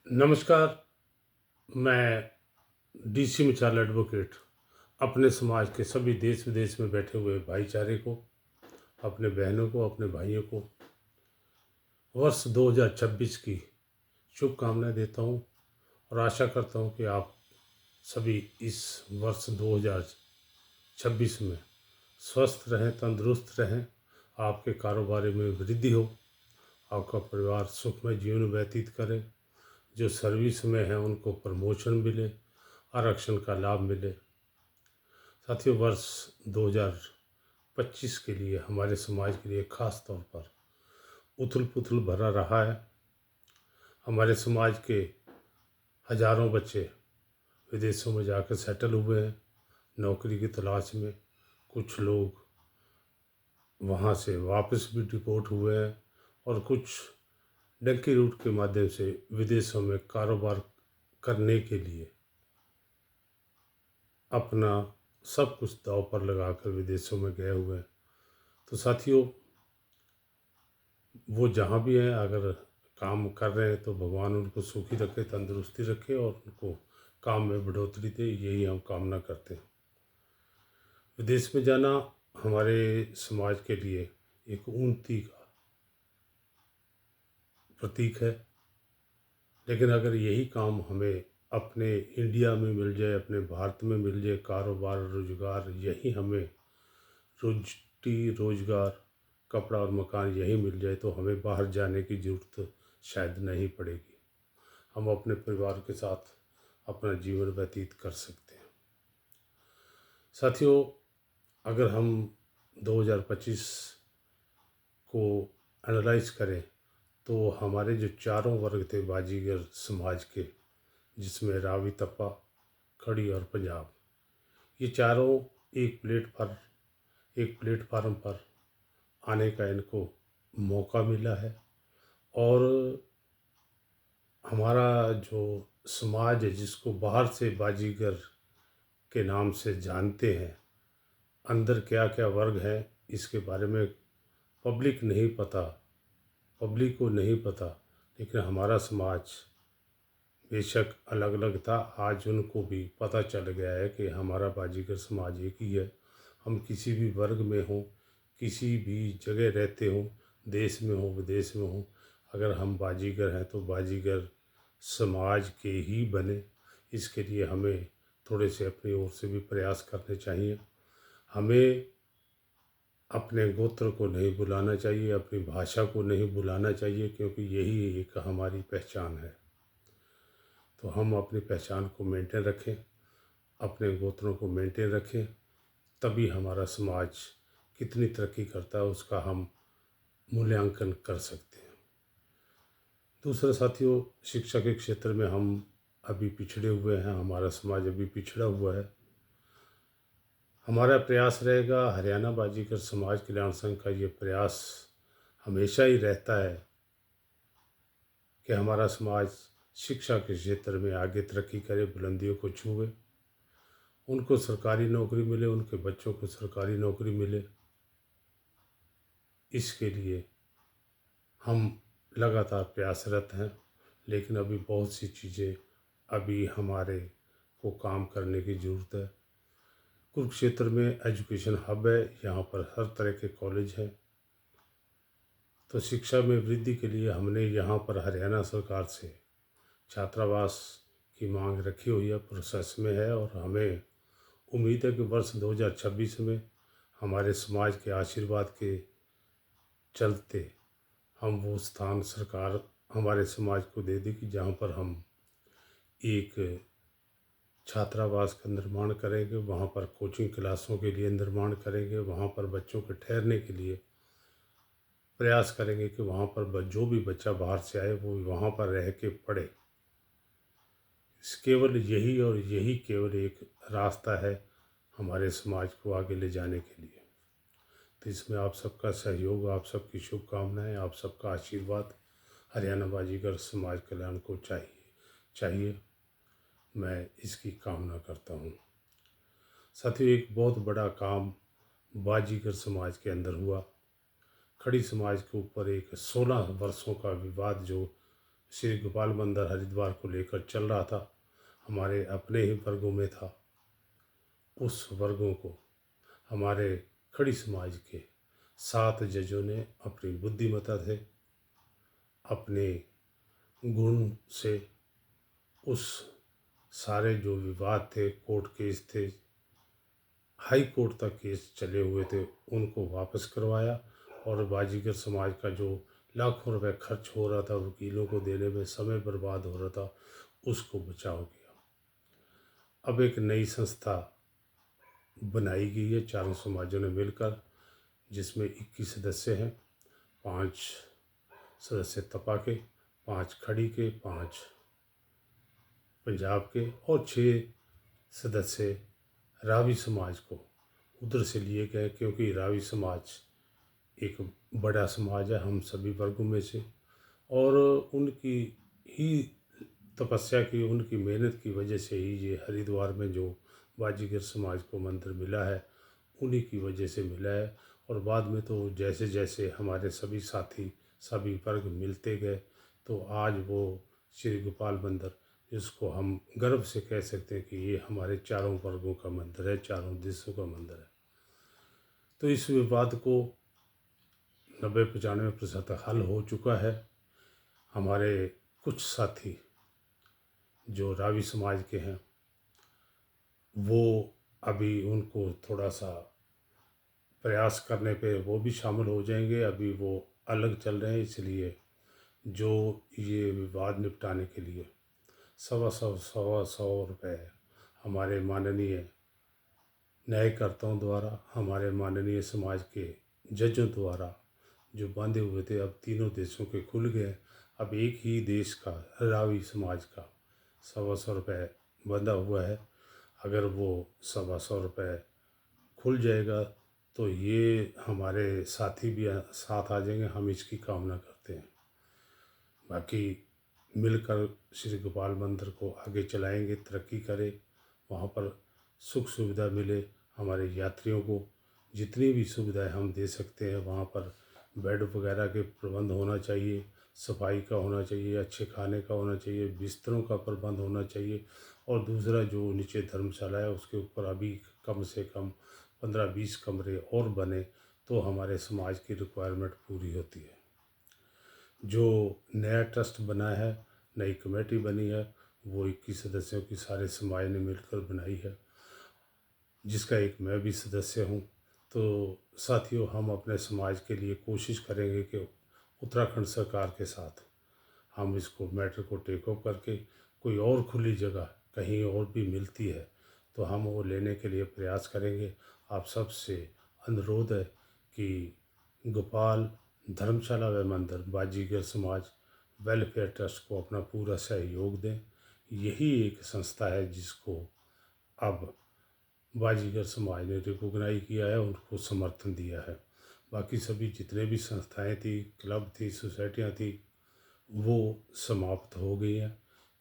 नमस्कार। मैं डीसी मिसाल एडवोकेट अपने समाज के सभी देश विदेश में बैठे हुए भाईचारे को, अपने बहनों को, अपने भाइयों को वर्ष 2026 की शुभकामनाएं देता हूं और आशा करता हूं कि आप सभी इस वर्ष 2026 में स्वस्थ रहें, तंदुरुस्त रहें, आपके कारोबार में वृद्धि हो, आपका परिवार सुखमय जीवन व्यतीत करे, जो सर्विस में हैं उनको प्रमोशन मिले, आरक्षण का लाभ मिले। साथियों, वर्ष 2025 के लिए हमारे समाज के लिए खास तौर पर उथल पुथल भरा रहा है। हमारे समाज के हजारों बच्चे विदेशों में जाकर सेटल हुए हैं नौकरी की तलाश में। कुछ लोग वहाँ से वापस भी डिपोर्ट हुए हैं और कुछ डंकी रूट के माध्यम से विदेशों में कारोबार करने के लिए अपना सब कुछ दांव पर लगाकर विदेशों में गए हुए हैं। तो साथियों, वो जहाँ भी हैं, अगर काम कर रहे हैं तो भगवान उनको सुखी रखे, तंदुरुस्ती रखे और उनको काम में बढ़ोतरी दे, यही हम कामना करते हैं। विदेश में जाना हमारे समाज के लिए एक उन्नति का प्रतीक है, लेकिन अगर यही काम हमें अपने इंडिया में मिल जाए, अपने भारत में मिल जाए, कारोबार रोजगार यही हमें रोजी रोजगार, कपड़ा और मकान यही मिल जाए, तो हमें बाहर जाने की ज़रूरत शायद नहीं पड़ेगी। हम अपने परिवार के साथ अपना जीवन व्यतीत कर सकते हैं। साथियों, अगर हम 2025 को एनालाइज करें तो हमारे जो चारों वर्ग थे बाजीगर समाज के, जिसमें रावी, तप्पा, खड़ी और पंजाब, ये चारों एक प्लेटफार्म पर आने का इनको मौका मिला है। और हमारा जो समाज है, जिसको बाहर से बाजीगर के नाम से जानते हैं, अंदर क्या क्या वर्ग है इसके बारे में पब्लिक को नहीं पता। लेकिन हमारा समाज बेशक अलग अलग था, आज उनको भी पता चल गया है कि हमारा बाजीगर समाज एक ही है। हम किसी भी वर्ग में हों, किसी भी जगह रहते हों, देश में हो विदेश में हो, अगर हम बाजीगर हैं तो बाजीगर समाज के ही बने। इसके लिए हमें थोड़े से अपनी ओर से भी प्रयास करने चाहिए। हमें अपने गोत्र को नहीं भुलाना चाहिए, अपनी भाषा को नहीं भुलाना चाहिए, क्योंकि यही एक हमारी पहचान है। तो हम अपनी पहचान को मेंटेन रखें, अपने गोत्रों को मेंटेन रखें, तभी हमारा समाज कितनी तरक्की करता है उसका हम मूल्यांकन कर सकते हैं। दूसरा साथियों, शिक्षा के क्षेत्र में हम अभी पिछड़े हुए हैं, हमारा समाज अभी पिछड़ा हुआ है। हमारा प्रयास रहेगा, हरियाणा बाजीगर समाज कल्याण संघ का ये प्रयास हमेशा ही रहता है कि हमारा समाज शिक्षा के क्षेत्र में आगे तरक्की करे, बुलंदियों को छुए, उनको सरकारी नौकरी मिले, उनके बच्चों को सरकारी नौकरी मिले। इसके लिए हम लगातार प्रयासरत हैं, लेकिन अभी बहुत सी चीज़ें अभी हमारे को काम करने की ज़रूरत है। कुरुक्षेत्र में एजुकेशन हब है, यहाँ पर हर तरह के कॉलेज हैं। तो शिक्षा में वृद्धि के लिए हमने यहाँ पर हरियाणा सरकार से छात्रावास की मांग रखी हुई है, प्रोसेस में है, और हमें उम्मीद है कि वर्ष 2026 में हमारे समाज के आशीर्वाद के चलते हम वो स्थान सरकार हमारे समाज को दे देगी, जहाँ पर हम एक छात्रावास का निर्माण करेंगे, वहाँ पर कोचिंग क्लासों के लिए निर्माण करेंगे, वहाँ पर बच्चों के ठहरने के लिए प्रयास करेंगे कि वहाँ पर जो भी बच्चा बाहर से आए वो वहाँ पर रह के पढ़े। केवल यही और यही केवल एक रास्ता है हमारे समाज को आगे ले जाने के लिए। तो इसमें आप सबका सहयोग, आप सबकी शुभकामनाएं, आप सबका आशीर्वाद हरियाणा बाजीगर समाज कल्याण को चाहिए। मैं इसकी कामना करता हूँ। साथियों, एक बहुत बड़ा काम बाजीगर समाज के अंदर हुआ। खड़ी समाज के ऊपर एक 16 वर्षों का विवाद जो श्री गोपाल मंदिर हरिद्वार को लेकर चल रहा था, हमारे अपने ही वर्गों में था। उस वर्गों को हमारे खड़ी समाज के 7 जजों ने अपनी बुद्धिमत्ता से, अपने गुण से, उस सारे जो विवाद थे, कोर्ट केस थे, हाई कोर्ट तक केस चले हुए थे, उनको वापस करवाया। और बाजीगर समाज का जो लाखों रुपए खर्च हो रहा था वकीलों को देने में, समय बर्बाद हो रहा था, उसको बचाव किया। अब एक नई संस्था बनाई गई है चारों समाजों ने मिलकर, जिसमें 21 सदस्य हैं। 5 सदस्य तपा के, 5 खड़ी के, 5 पंजाब के और 6 सदस्य रावी समाज को उधर से लिए गए, क्योंकि रावी समाज एक बड़ा समाज है हम सभी वर्गों में से, और उनकी ही तपस्या की, उनकी मेहनत की वजह से ही ये हरिद्वार में जो बाजीगर समाज को मंदिर मिला है, उन्हीं की वजह से मिला है। और बाद में तो जैसे जैसे हमारे सभी साथी, सभी वर्ग मिलते गए, तो आज वो श्री गोपाल मंदिर, जिसको हम गर्व से कह सकते हैं कि ये हमारे चारों वर्गों का मंदिर है, चारों देशों का मंदिर है। तो इस विवाद को 90-95% हल हो चुका है। हमारे कुछ साथी जो रावी समाज के हैं, वो अभी उनको थोड़ा सा प्रयास करने पे वो भी शामिल हो जाएंगे। अभी वो अलग चल रहे हैं, इसलिए जो ये विवाद निपटाने के लिए सवा सौ रुपये हमारे माननीय न्यायकर्ताओं द्वारा, हमारे माननीय समाज के जजों द्वारा जो बांधे हुए थे, अब तीनों देशों के खुल गए। अब एक ही देश का, रावी समाज का सवा सौ रुपये बंधा हुआ है। अगर वो सवा सौ रुपये खुल जाएगा तो ये हमारे साथी भी साथ आ जाएंगे, हम इसकी कामना करते हैं। बाकी मिलकर श्री गोपाल मंदिर को आगे चलाएंगे, तरक्की करें, वहाँ पर सुख सुविधा मिले हमारे यात्रियों को। जितनी भी सुविधाएं हम दे सकते हैं वहाँ पर बेड वगैरह के प्रबंध होना चाहिए, सफाई का होना चाहिए, अच्छे खाने का होना चाहिए, बिस्तरों का प्रबंध होना चाहिए। और दूसरा जो नीचे धर्मशाला है उसके ऊपर अभी कम से कम 15-20 कमरे और बने तो हमारे समाज की रिक्वायरमेंट पूरी होती है। जो नया ट्रस्ट बना है, नई कमेटी बनी है, वो 21 सदस्यों की सारे समाज ने मिलकर बनाई है, जिसका एक मैं भी सदस्य हूँ। तो साथियों, हम अपने समाज के लिए कोशिश करेंगे कि उत्तराखंड सरकार के साथ हम इसको मैटर को टेक अप करके कोई और खुली जगह कहीं और भी मिलती है तो हम वो लेने के लिए प्रयास करेंगे। आप सबसे अनुरोध है कि गोपाल धर्मशाला व मंदिर बाजीगर समाज वेलफेयर ट्रस्ट को अपना पूरा सहयोग दें। यही एक संस्था है जिसको अब बाजीगर समाज ने रिकॉग्नाइज किया है, उनको समर्थन दिया है। बाकी सभी जितने भी संस्थाएं थी, क्लब थी, सोसाइटियां थी, वो समाप्त हो गई हैं।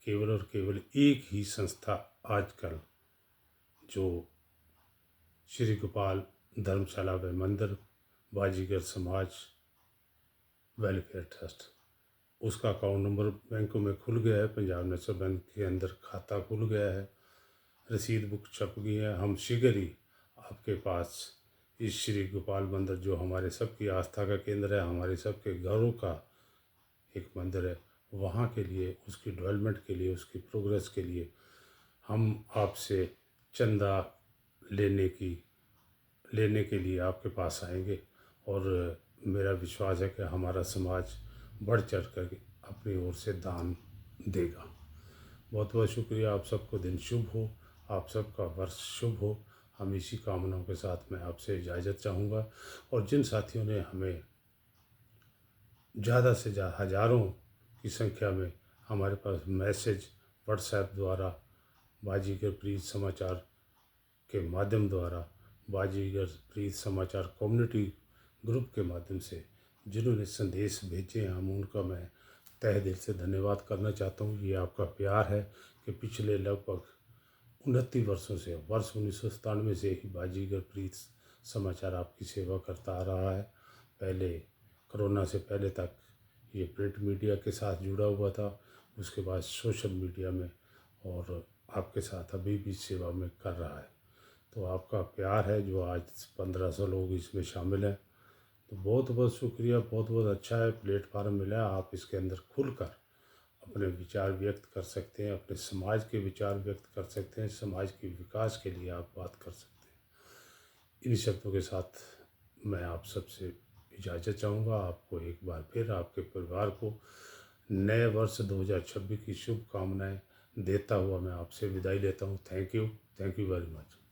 केवल और केवल एक ही संस्था आजकल, जो श्री गोपाल धर्मशाला व मंदिर बाजीगर समाज वेलफेयर ट्रस्ट, उसका अकाउंट नंबर बैंकों में खुल गया है। पंजाब नेशनल बैंक के अंदर खाता खुल गया है, रसीद बुक छप गई है। हम शीघ्र ही आपके पास इस श्री गोपाल मंदिर, जो हमारे सबकी आस्था का केंद्र है, हमारे सबके घरों का एक मंदिर है, वहाँ के लिए, उसकी डेवलपमेंट के लिए, उसकी प्रोग्रेस के लिए हम आपसे चंदा लेने के लिए आपके पास आएंगे। और मेरा विश्वास है कि हमारा समाज बढ़ चढ़ कर अपनी ओर से दान देगा। बहुत बहुत शुक्रिया। आप सबको दिन शुभ हो, आप सबका वर्ष शुभ हो। हम इसी कामनाओं के साथ मैं आपसे इजाज़त चाहूँगा। और जिन साथियों ने हमें ज़्यादा से ज़्यादा हज़ारों की संख्या में हमारे पास मैसेज व्हाट्सएप द्वारा, बाजीगर प्रीत समाचार के माध्यम द्वारा, बाजीगर प्रीत समाचार कम्युनिटी ग्रुप के माध्यम से जिन्होंने संदेश भेजे हैं, हम उनका मैं तहे दिल से धन्यवाद करना चाहता हूँ। ये आपका प्यार है कि पिछले लगभग 29 वर्षों से, वर्ष 1997 से ही बाजीगर प्रीत समाचार आपकी सेवा करता आ रहा है। पहले कोरोना से पहले तक ये प्रिंट मीडिया के साथ जुड़ा हुआ था, उसके बाद सोशल मीडिया में, और आपके साथ अभी भी सेवा में कर रहा है। तो आपका प्यार है जो आज 1500 लोग इसमें शामिल हैं। तो बहुत बहुत शुक्रिया, बहुत बहुत अच्छा है प्लेटफार्म मिला, आप इसके अंदर खुलकर अपने विचार व्यक्त कर सकते हैं, अपने समाज के विचार व्यक्त कर सकते हैं, समाज के विकास के लिए आप बात कर सकते हैं। इन शब्दों के साथ मैं आप सबसे इजाज़त चाहूँगा। आपको एक बार फिर आपके परिवार को नए वर्ष 2026 की शुभकामनाएं देता हुआ मैं आपसे विदाई लेता हूँ। Thank you very much.